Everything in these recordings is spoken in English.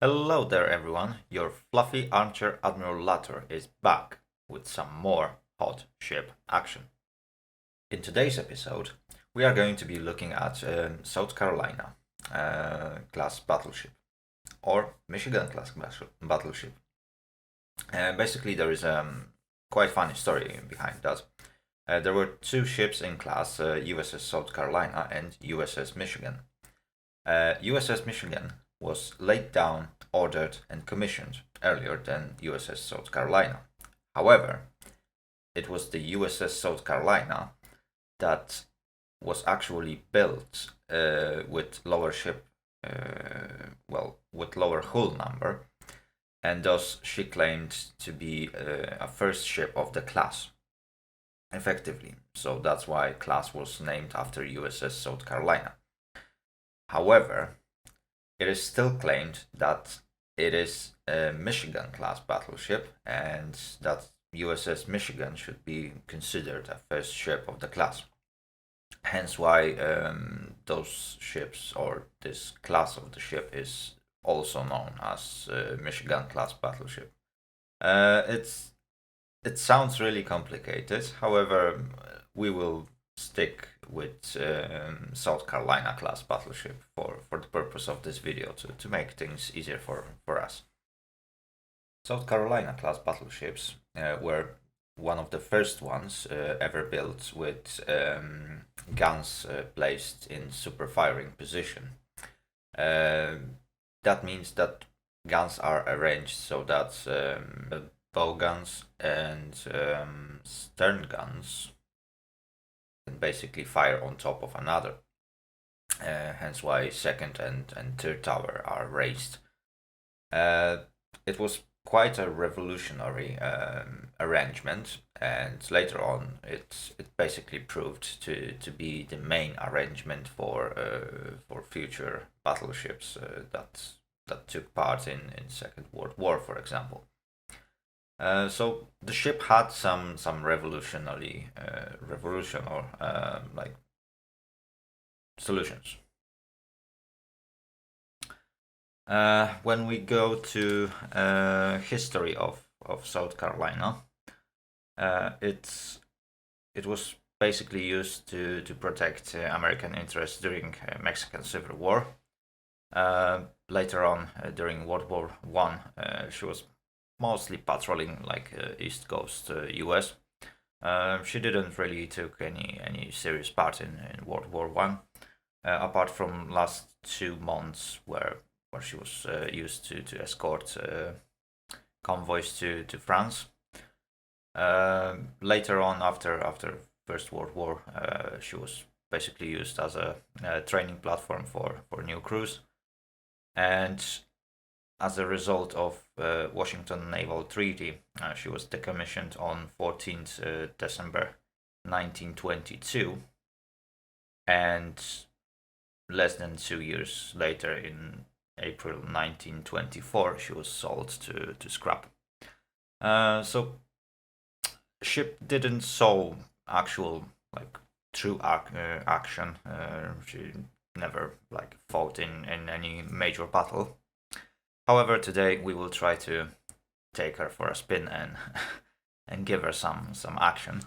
Hello there, everyone. Your fluffy armchair Admiral Latter is back with some more hot ship action. In today's episode, we are going to be looking at South Carolina class battleship or Michigan class battleship. Basically, there is a quite funny story behind that. There were two ships in class, USS South Carolina and USS Michigan. USS Michigan was laid down, ordered, and commissioned earlier than USS South Carolina. However, it was the USS South Carolina that was actually built with lower with lower hull number, and thus she claimed to be a first ship of the class, effectively. So that's why class was named after USS South Carolina. However, it is still claimed that it is a Michigan class battleship and that USS Michigan should be considered a first ship of the class. Hence why those ships or this class of the ship is also known as Michigan class battleship. It sounds really complicated. However, we will stick with South Carolina class battleship for the purpose of this video to make things easier for us. South Carolina class battleships were one of the first ones ever built with guns placed in super firing position. That means that guns are arranged so that bow guns and stern guns can basically fire on top of another. Hence why second and third tower are raised. It was quite a revolutionary arrangement, and later on it basically proved to be the main arrangement for future battleships that took part in Second World War, for example. So the ship had some revolutionary like solutions. When we go to history of South Carolina, it was basically used to protect American interests during Mexican Civil War. Later on, during World War One, she was mostly patrolling like East Coast U.S. She didn't really took any serious part in World War One, apart from last 2 months where she was used to escort convoys to France. Later on, after First World War, she was basically used as a training platform for new crews, and as a result of Washington Naval Treaty, she was decommissioned on 14th December 1922, and less than 2 years later, in April 1924, she was sold to scrap. So ship didn't show actual like true action. She never like fought in any major battle. However, today we will try to take her for a spin and and give her some action.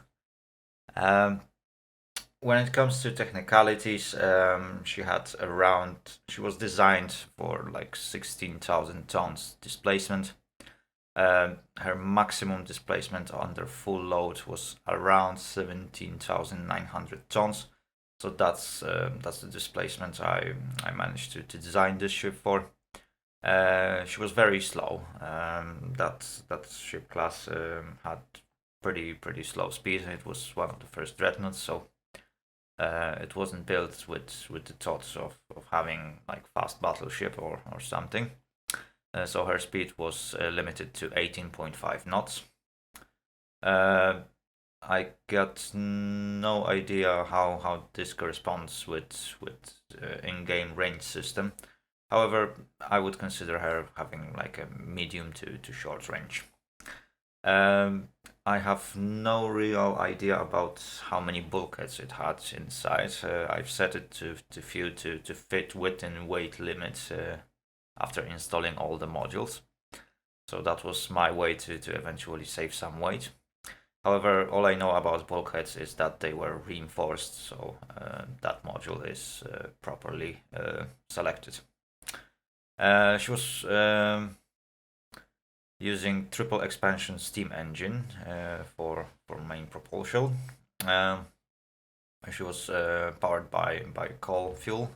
Um, when it comes to technicalities, she was designed for like 16,000 tons displacement. Her maximum displacement under full load was around 17,900 tons. So that's the displacement I managed to design this ship for. She was very slow. That ship class had pretty slow speed. It was one of the first dreadnoughts, so it wasn't built with the thoughts of having like fast battleship or something. So her speed was limited to 18.5 knots. I got no idea how this corresponds with in-game range system. However, I would consider her having like a medium to short range. I have no real idea about how many bulkheads it had inside. I've set it to few to fit width and weight limits after installing all the modules. So that was my way to eventually save some weight. However, all I know about bulkheads is that they were reinforced, so that module is properly selected. She was using triple expansion steam engine for main propulsion. She was powered by coal fuel.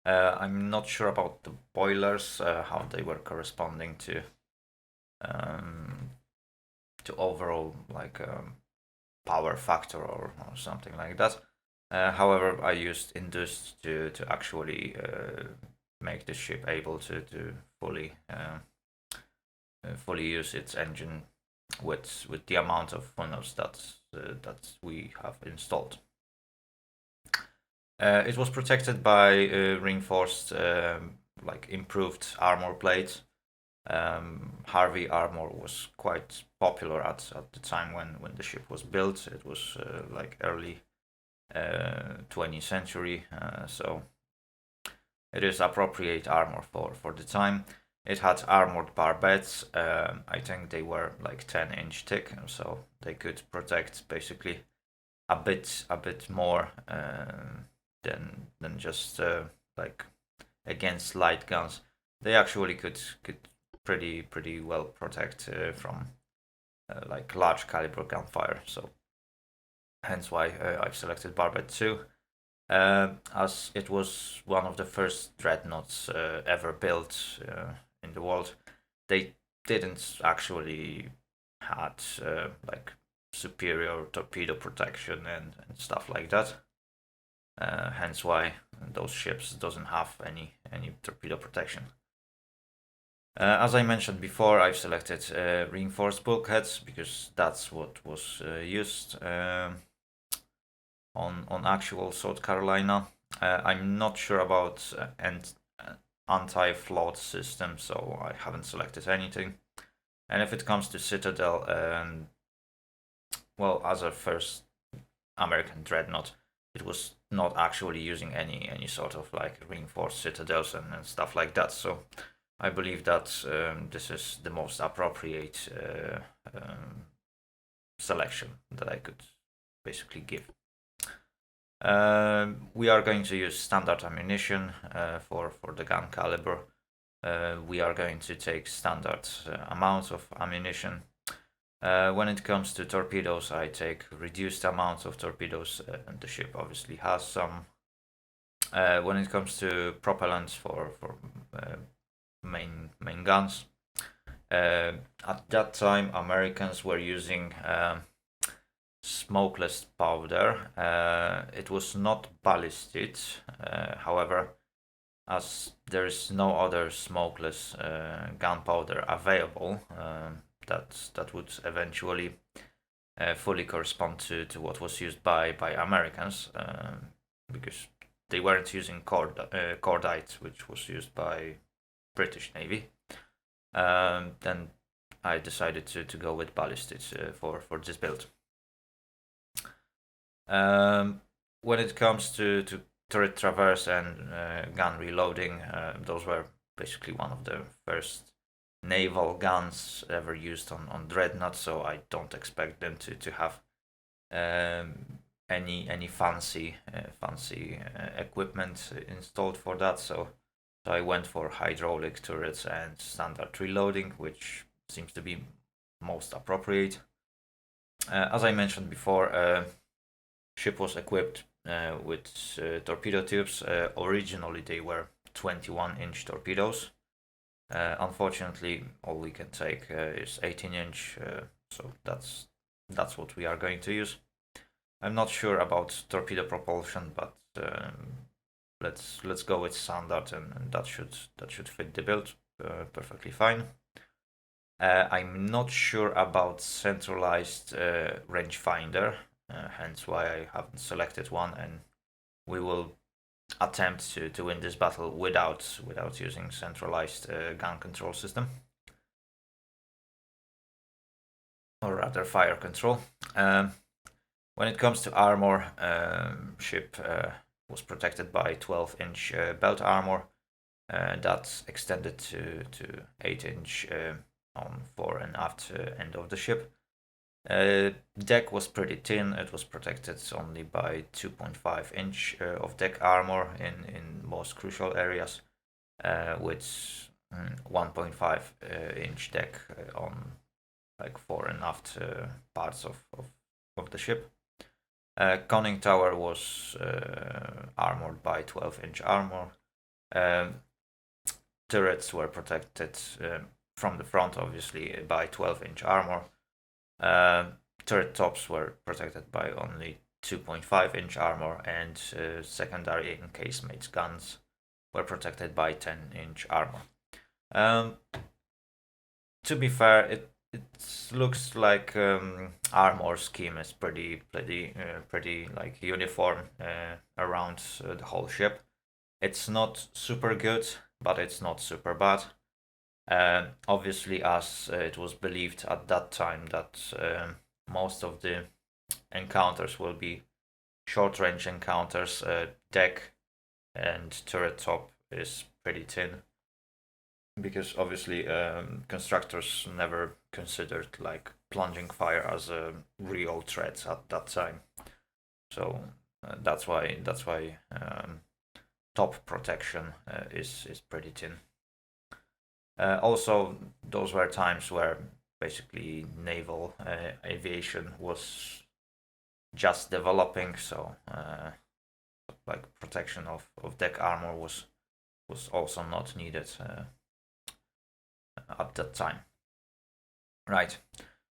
I'm not sure about the boilers, how they were corresponding to overall like power factor or something like that. However, I used induced to actually make the ship able to fully use its engine with the amount of funnels that we have installed. It was protected by reinforced, like improved armor plate. Harvey armor was quite popular at the time when the ship was built. It was like early 20th century, so it is appropriate armor for the time. It had armored barbets. I think they were like 10-inch thick, so they could protect basically a bit more than just like against light guns. They actually could pretty well protect from like large caliber gunfire. So hence why I've selected barbette 2. As it was one of the first dreadnoughts ever built in the world. They didn't actually had like superior torpedo protection and stuff like that. Hence why those ships doesn't have any torpedo protection. As I mentioned before, I've selected reinforced bulkheads because that's what was used on actual South Carolina. I'm not sure about anti-float system, so I haven't selected anything. And if it comes to Citadel, well, as a first American dreadnought, it was not actually using any sort of like reinforced citadels and stuff like that. So I believe that this is the most appropriate selection that I could basically give. We are going to use standard ammunition for the gun caliber. We are going to take standard amounts of ammunition. When it comes to torpedoes, I take reduced amounts of torpedoes, and the ship obviously has some. When it comes to propellants for main guns, at that time Americans were using smokeless powder. It was not ballisted, however, as there is no other smokeless gunpowder available, that would eventually fully correspond to what was used by Americans, because they weren't using cordite, which was used by British Navy. Then I decided to go with ballistic for this build. When it comes to turret traverse and gun reloading, those were basically one of the first naval guns ever used on Dreadnought, so I don't expect them to have any fancy equipment installed for that. So I went for hydraulic turrets and standard reloading, which seems to be most appropriate. As I mentioned before, ship was equipped with torpedo tubes. Originally they were 21-inch torpedoes. Unfortunately, all we can take is 18-inch, so that's what we are going to use. I'm not sure about torpedo propulsion, but let's go with standard, and that should fit the build perfectly fine. I'm not sure about centralized rangefinder, hence why I haven't selected one, and we will attempt to win this battle without using centralized gun control system, or rather fire control. When it comes to armor, ship was protected by 12-inch belt armor. that's extended to 8-inch on fore and aft end of the ship. Deck was pretty thin. It was protected only by 2.5 inch of deck armor in most crucial areas, with 1.5 inch deck on like fore and aft parts of the ship. Conning tower was armored by 12-inch armor. Turrets were protected from the front, obviously, by 12-inch armor. Turret tops were protected by only 2.5-inch armor, and secondary and casemate guns were protected by 10-inch armor. To be fair, it looks like armor scheme is pretty like uniform around the whole ship. It's not super good, but it's not super bad. Obviously, as it was believed at that time that most of the encounters will be short-range encounters, deck and turret top is pretty thin, because obviously constructors never considered like plunging fire as a real threat at that time. So that's why top protection is pretty thin. Also, those were times where basically naval aviation was just developing, so like protection of deck armor was also not needed at that time. Right.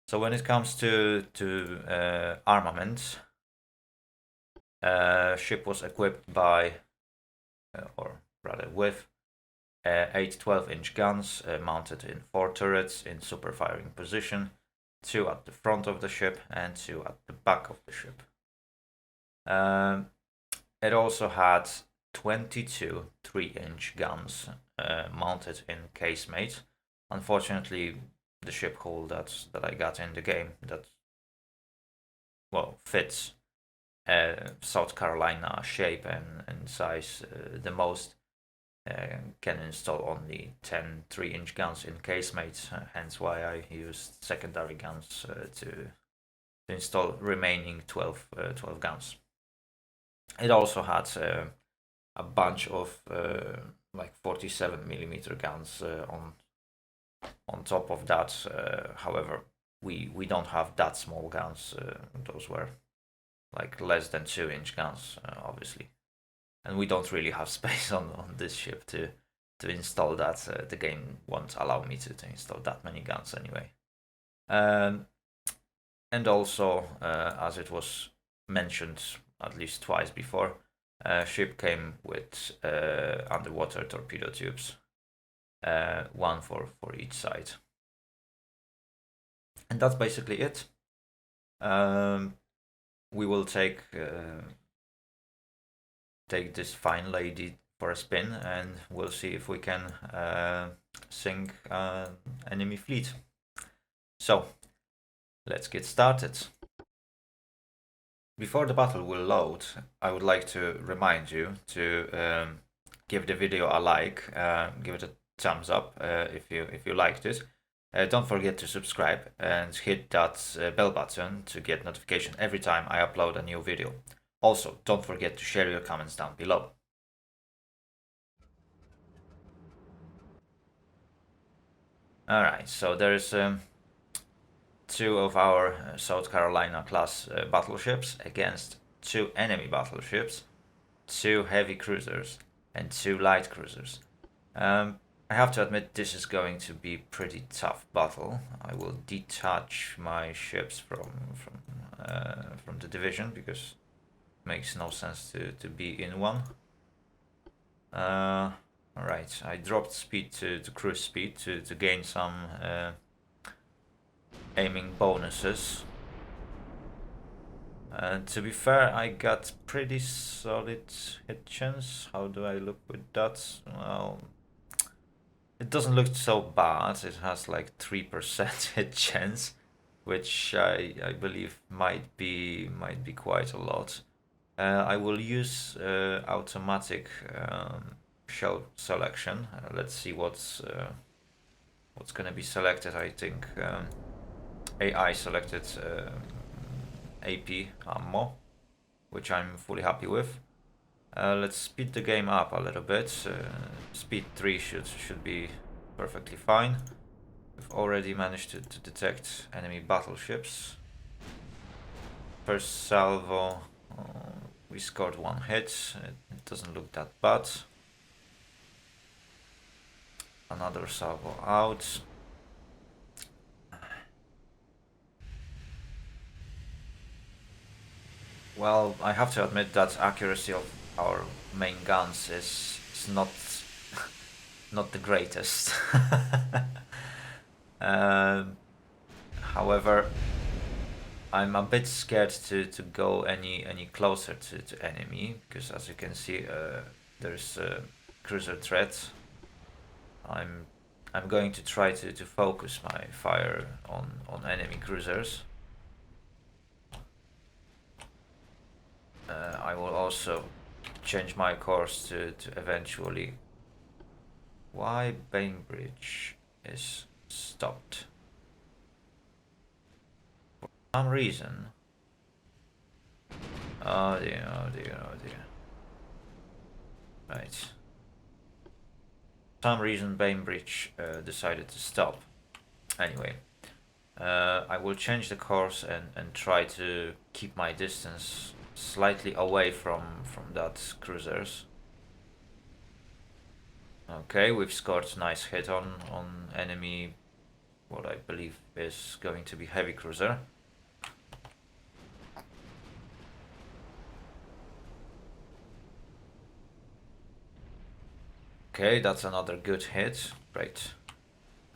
So when it comes to armaments, ship was equipped by, or rather with, 8 12-inch guns mounted in 4 turrets in super firing position, 2 at the front of the ship and 2 at the back of the ship. It also had 22 3-inch guns mounted in casemate. Unfortunately, the ship hull that I got in the game that fits South Carolina shape and size the most can install only 10 3-inch guns in casemate, hence why I used secondary guns to install remaining 12 guns. It also had a bunch of like 47mm guns on top of that. However, we don't have that small guns. Those were like less than 2-inch guns, obviously, and we don't really have space on this ship to install that. The game won't allow me to install that many guns anyway. And also, as it was mentioned at least twice before, ship came with underwater torpedo tubes, one for each side. And that's basically it. We will take this fine lady for a spin, and we'll see if we can sink enemy fleet. So, let's get started. Before the battle will load, I would like to remind you to give the video a like, give it a thumbs up if you liked it. Don't forget to subscribe and hit that bell button to get notification every time I upload a new video. Also, don't forget to share your comments down below. Alright, so there's 2 of our South Carolina class battleships against 2 enemy battleships, 2 heavy cruisers and 2 light cruisers. I have to admit this is going to be a pretty tough battle. I will detach my ships from the division because it makes no sense to be in one. Alright, I dropped speed to cruise speed to gain some aiming bonuses. To be fair, I got pretty solid hit chance. How do I look with that? Well, it doesn't look so bad. It has like 3% hit chance, which I believe might be quite a lot. I will use automatic show selection. Let's see what's gonna be selected. I think AI selected AP ammo, which I'm fully happy with. Let's speed the game up a little bit. Speed 3 should be perfectly fine. We've already managed to detect enemy battleships. First salvo, we scored 1 hit. It doesn't look that bad. Another salvo out. Well, I have to admit that accuracy of our main guns is not not the greatest. However, I'm a bit scared to go any closer to enemy, because as you can see, there's a cruiser threat. I'm going to try to focus my fire on enemy cruisers. I will also change my course to eventually. Why Bainbridge is stopped? For some reason. Oh dear, oh dear, oh dear. Right. For some reason Bainbridge decided to stop. Anyway, I will change the course and try to keep my distance slightly away from that cruisers. Okay, we've scored a nice hit on enemy, what I believe is going to be heavy cruiser. Okay, that's another good hit. Great.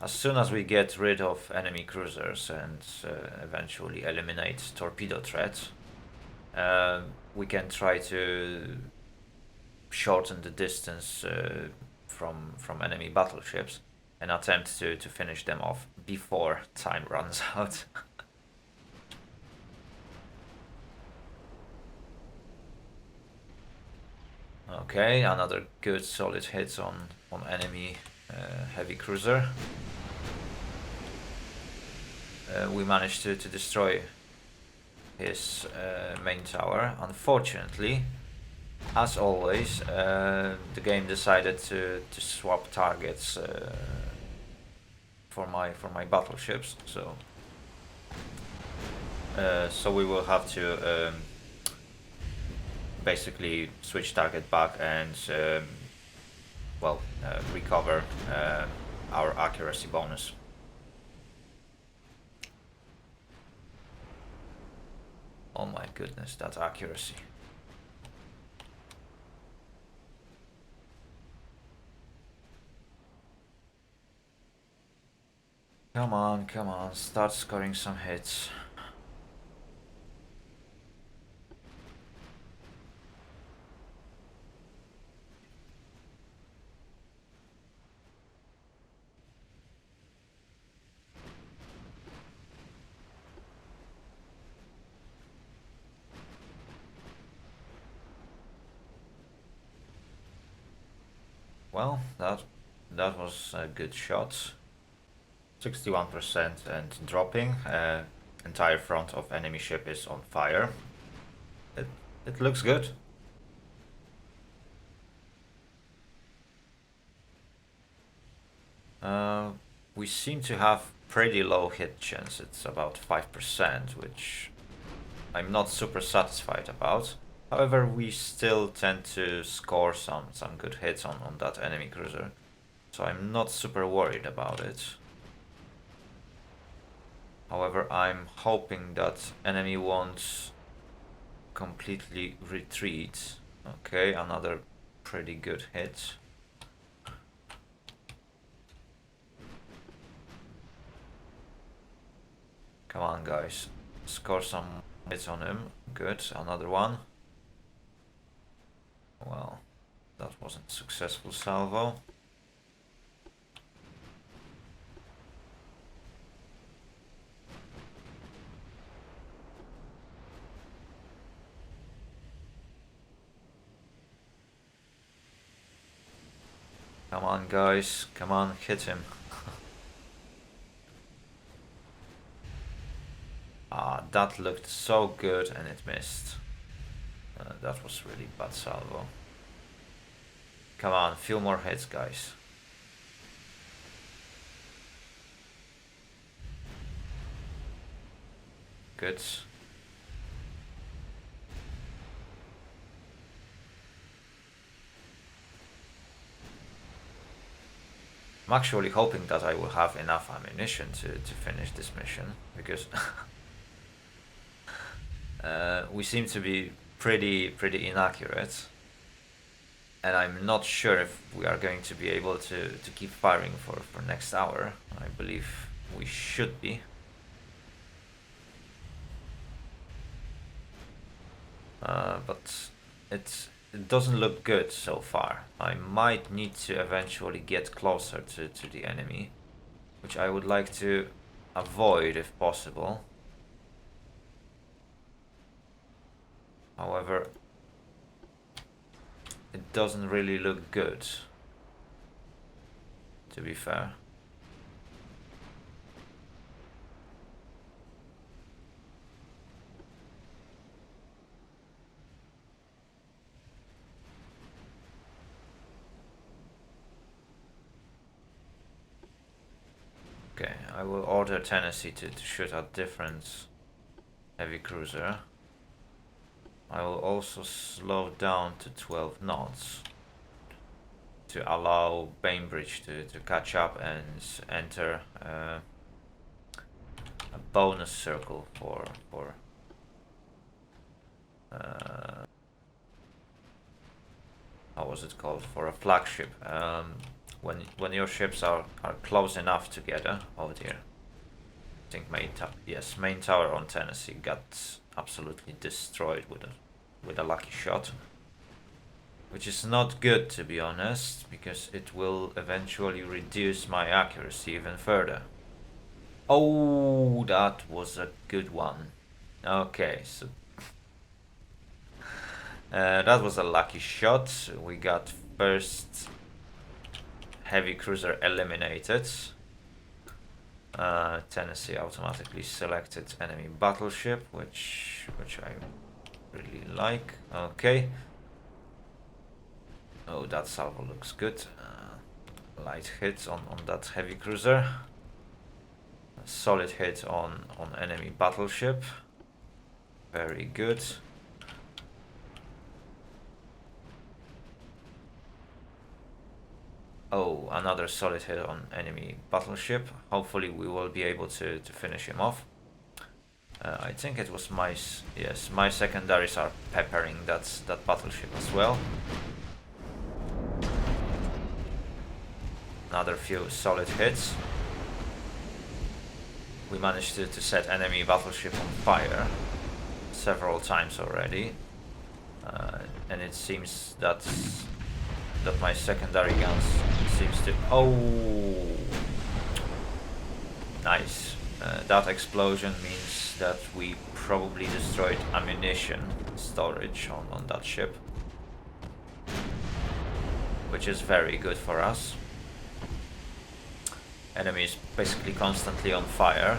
As soon as we get rid of enemy cruisers and eventually eliminate torpedo threat, we can try to shorten the distance from enemy battleships and attempt to finish them off before time runs out. Okay, another good solid hit on enemy heavy cruiser. We managed to destroy his main tower. Unfortunately, as always, the game decided to swap targets for my battleships. So we will have to basically switch target back and recover our accuracy bonus. Oh my goodness, that accuracy. Come on, start scoring some hits. Well, that was a good shot. 61% and dropping. Entire front of enemy ship is on fire. It looks good. We seem to have pretty low hit chance. It's about 5%, which I'm not super satisfied about. However, we still tend to score some good hits on that enemy cruiser, so I'm not super worried about it. However, I'm hoping that enemy won't completely retreat. Okay, another pretty good hit. Come on, guys. Score some hits on him. Good, another one. Well, that wasn't successful salvo. Come on, guys. Come on, hit him. Ah, that looked so good and it missed. That was really bad salvo. Come on, few more hits, guys. Good. I'm actually hoping that I will have enough ammunition to finish this mission, because we seem to be pretty inaccurate, and I'm not sure if we are going to be able to keep firing for next hour. I believe we should be. But it doesn't look good so far. I might need to eventually get closer to the enemy, which I would like to avoid if possible. However, it doesn't really look good, to be fair. Okay, I will order Tennessee to shoot at different heavy cruiser. I will also slow down to 12 knots to allow Bainbridge to catch up and enter a bonus circle for how was it called, for a flagship. When your ships are close enough together. Oh dear, I think main tower on Tennessee got absolutely destroyed with a lucky shot, which is not good, to be honest, because it will eventually reduce my accuracy even further. Oh, that was a good one. Okay, so that was a lucky shot. We got first heavy cruiser eliminated. Tennessee automatically selected enemy battleship, which I really like. Okay. Oh, that salvo looks good. Light hit on that heavy cruiser. A solid hit on enemy battleship. Very good. Oh, another solid hit on enemy battleship. Hopefully we will be able to finish him off. I think it was my secondaries are peppering that battleship as well. Another few solid hits. We managed to set enemy battleship on fire several times already, and it seems that my secondary guns seems to... Oh, nice. That explosion means that we probably destroyed ammunition storage on that ship, which is very good for us. Enemy is basically constantly on fire,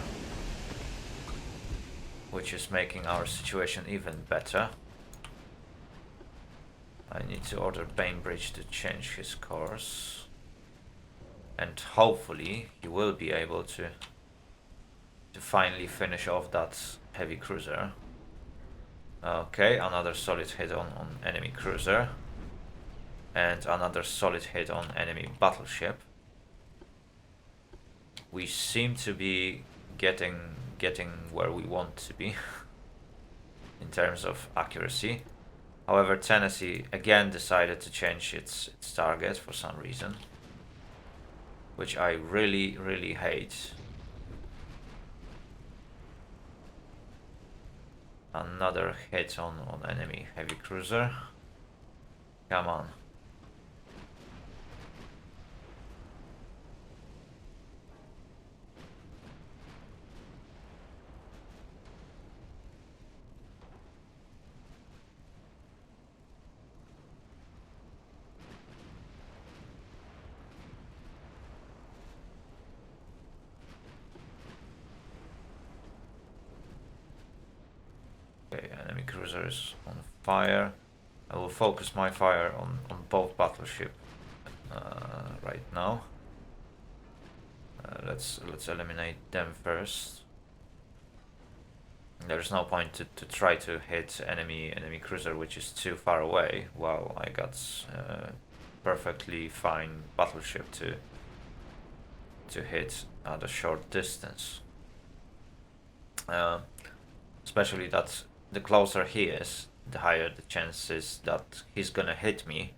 which is making our situation even better. I need to order Bainbridge to change his course, and hopefully he will be able to finally finish off that heavy cruiser. Okay, another solid hit on enemy cruiser, and another solid hit on enemy battleship. We seem to be getting where we want to be in terms of accuracy. However, Tennessee again decided to change its target for some reason, which I really hate. Another hit on enemy heavy cruiser. Come on. cruiser is on fire. I will focus my fire on both battleship right now. Let's eliminate them first. There's no point to try to hit enemy cruiser which is too far away, while I got perfectly fine battleship to hit at a short distance. Especially that the closer he is, the higher the chances that he's gonna hit me,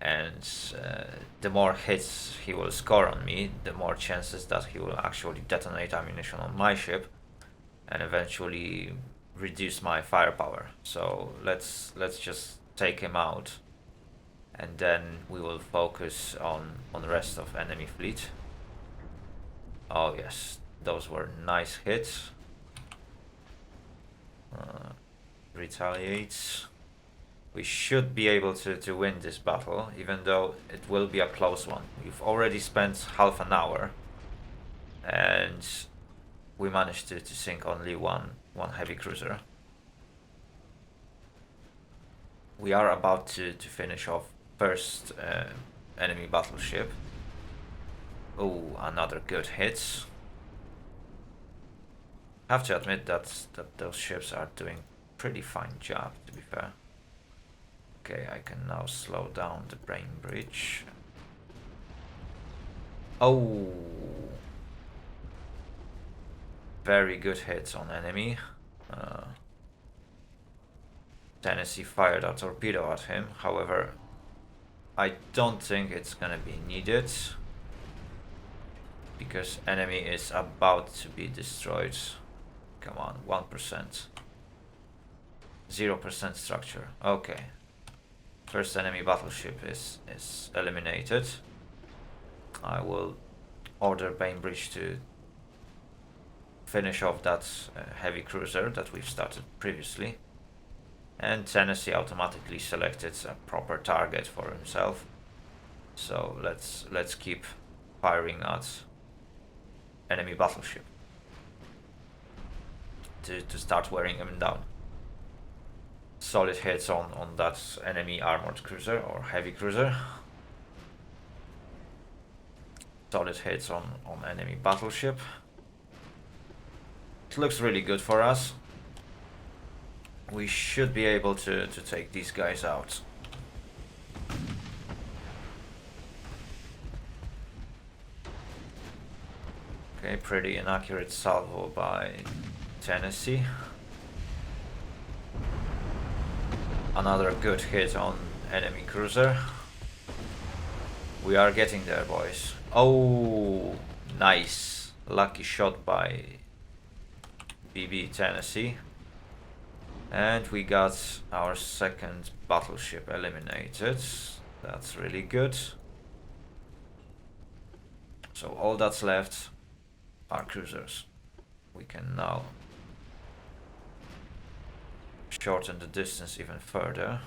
and the more hits he will score on me, the more chances that he will actually detonate ammunition on my ship and eventually reduce my firepower. So let's just take him out, and then we will focus on the rest of enemy fleet. Oh yes, those were nice hits. Retaliates. We should be able to win this battle, even though it will be a close one. We've already spent half an hour, and we managed to sink only one heavy cruiser. We are about to finish off first enemy battleship. Oh, another good hit. I have to admit that those ships are doing pretty fine job, to be fair. Okay, I can now slow down the brain bridge. Oh, very good hits on enemy. Tennessee fired a torpedo at him. However, I don't think it's gonna be needed, because enemy is about to be destroyed. Come on, 1%. 0% structure. Okay. First enemy battleship is eliminated. I will order Bainbridge to finish off that heavy cruiser that we've started previously. And Tennessee automatically selected a proper target for himself. So let's keep firing at enemy battleship to start wearing him down. Solid hits on that enemy armored cruiser or heavy cruiser. Solid hits on enemy battleship. It looks really good for us. We should be able to take these guys out. Okay, pretty inaccurate salvo by Tennessee. Another good hit on enemy cruiser. We are getting there, boys. Oh, nice. Lucky shot by BB Tennessee. And we got our second battleship eliminated. That's really good. So all that's left are cruisers. We can now shorten the distance even further.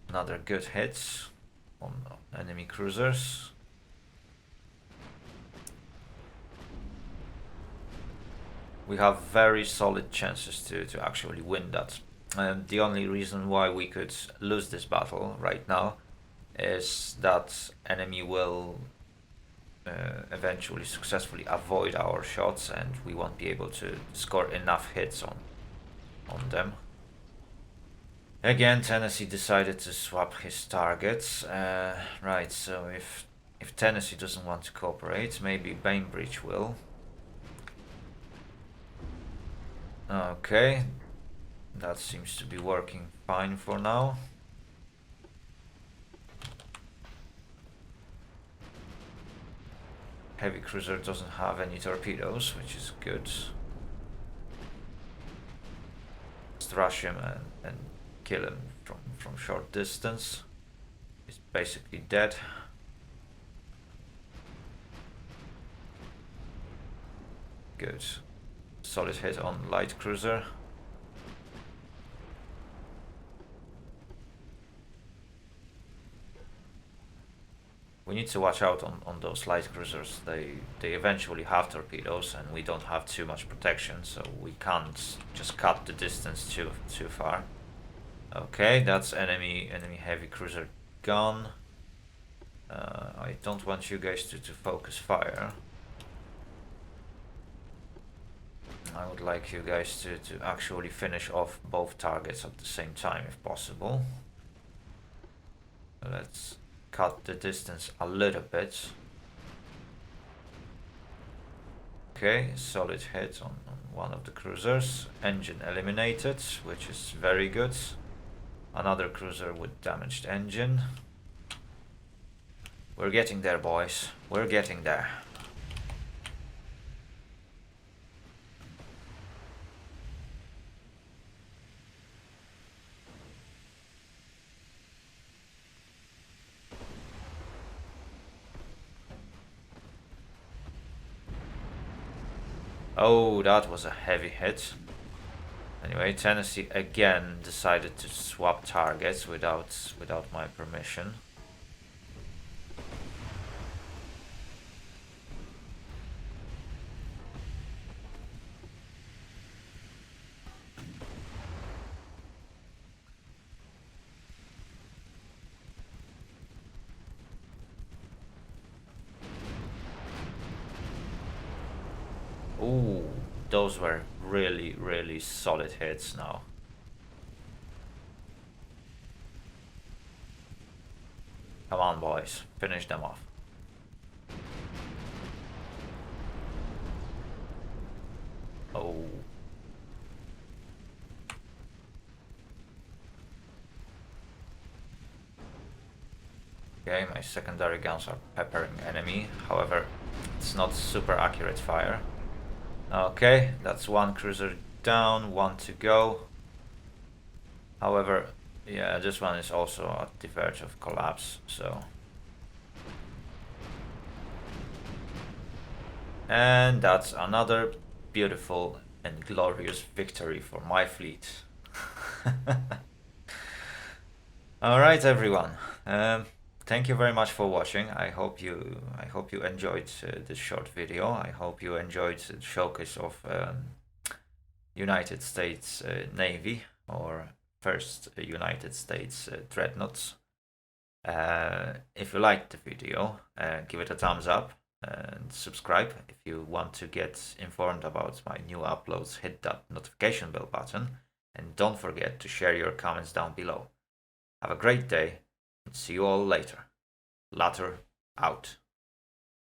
Another good hit on enemy cruisers. We have very solid chances to actually win that. And the only reason why we could lose this battle right now is that enemy will eventually successfully avoid our shots, and we won't be able to score enough hits on them. Again, Tennessee decided to swap his targets. Right, so if Tennessee doesn't want to cooperate, maybe Bainbridge will. Okay, that seems to be working fine for now. Heavy cruiser doesn't have any torpedoes, which is good. Just rush him and kill him from short distance. He's basically dead. Good. Solid hit on light cruiser. we need to watch out on those light cruisers. They eventually have torpedoes, and we don't have too much protection, so we can't just cut the distance too far. Okay, that's enemy heavy cruiser gone. I don't want you guys to focus fire. I would like you guys to actually finish off both targets at the same time if possible. Let's cut the distance a little bit. Okay, solid hit on one of the cruisers. Engine eliminated, which is very good. Another cruiser with damaged engine. We're getting there, boys. We're getting there. Oh, that was a heavy hit. Anyway, Tennessee again decided to swap targets without my permission. Ooh, those were really solid hits now. Come on, boys, finish them off. Oh. Okay, my secondary guns are peppering enemy. However, it's not super accurate fire. Okay, that's one cruiser down, one to go. However, yeah, this one is also at the verge of collapse, so. And that's another beautiful and glorious victory for my fleet. Alright, everyone. Thank you very much for watching. I hope you enjoyed this short video. I hope you enjoyed the showcase of United States Navy, or first United States Dreadnoughts. If you liked the video, give it a thumbs up and subscribe. If you want to get informed about my new uploads, hit that notification bell button, and don't forget to share your comments down below. Have a great day, and see you all later. Latter out.